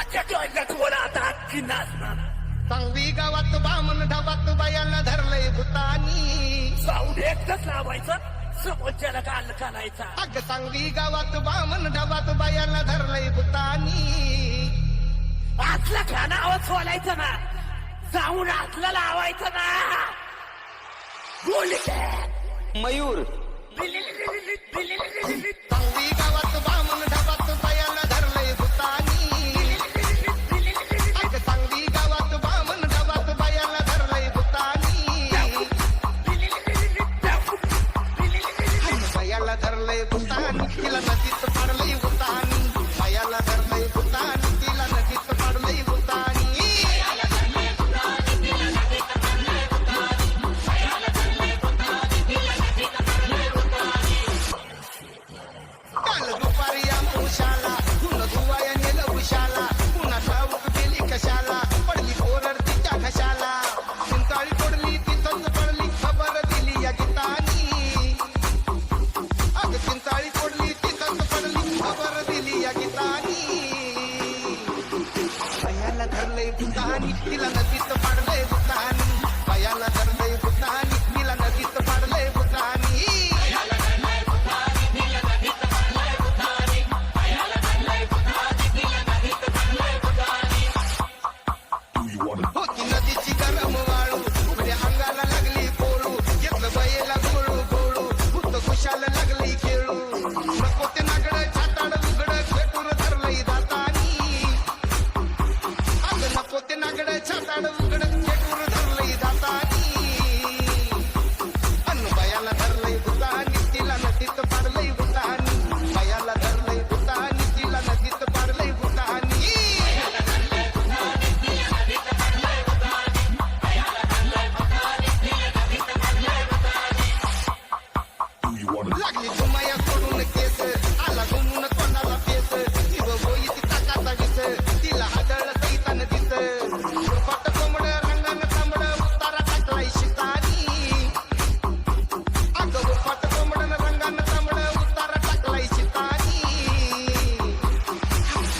आजच्या टॉयलेट वर आता अख्खी नाचणार. सांगवी गावात बामण ढाबात बायाला धरलंय भूतानी. साऊंड एकच लावायचं, समोरच्याला काल कानायचा. अग सांगवी गावात बामण ढाबात बायाला धरलंय भूतानी. आतला गाणं आवाज सोलायचं ना, साऊंड आतला लावायचं ना. बोल मयूर सांगवी गावात बामण ढाबात बायाला धरलंय भूतानी. अग सांगवी गावात बामण ढाबात बायाला धरलंय भूतानी. बायाला धरलंय भूतानी, तिला नदीत पाडलंय भूतानी. बायाला धरलंय भूतानी, तिला नदीत पाडलंय भूतानी. काल दुपारी या मुशाला धुन धुवाया नेलं उशाला. पुन्हा ठाऊक गेली कशाला, पडली कोरड तिच्या घशाला. चिंताळी पडली तिथंच पडली, खबर दिली या गीतानी. अग चिंताळी पडली तिथंच पडली, खबर दिली या गीतानी. बायाला धरलंय भूतानी, तिला नदीत पाडलंय भूतानी. बायाला धरलंय भूतानी, तिला नदीत पाडलंय भूतानी. होती नदीची गरम वाळू, उघड्या अंगाला लागली पोळू. घेतलं बयेला गोळू गोळू, भूत खुशाल लागली खेळू. नको ते नागड छाताड उघड खेटूर धरलंय दातानी. अग नको ते नागड छाताड उघड खेटूर धरलंय दातानी. अन बयाला धरलंय भूतानी, तिला नदीत पाडलंय भूतानी. बयाला धरलंय भूतानी, तिला नदीत पाडलंय भूतानी. लागली जुमाया सोडून केस, आला घुमून तोंडाला पेस. शिव बोई तिचा काचा विस, तिला हादळ सैतान दिस. पाट कोंबड रंगान तांबड, उतारा टाकलाय शितानी. अगं पाट कोंबड रंगान तांबड, उतारा टाकलाय शितानी.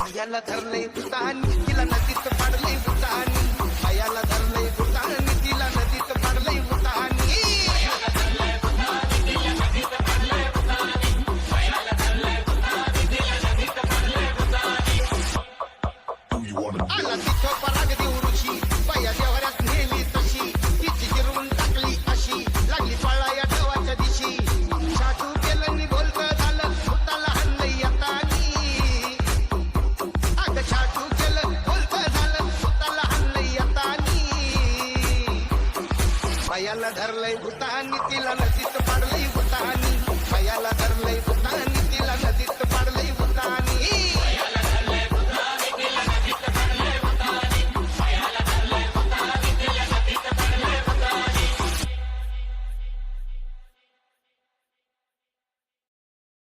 बायाला धरलंय भूतानी, तिला नदीत पाडलंय भूतानी. बायाला धरलंय भूतानी, तिला नदीत पाडलंय भूतानी. आला तिथं पराग देऊ ऋषी, बाया देवऱ्यात नेली तशी. तिची गिरवून टाकली अशी, लागली पळा या देवाच्या दिशी. छाटू केलं नि बोलकं झालं, भूताला हल्लय यतानी. अग छाटू केलं बोलकं झालं, भूताला हल्लय यतानी. बायाला धरलंय भूतानी, तिला नदीत पाडलंय भूतानी. बायाला धरलंय भूतानी.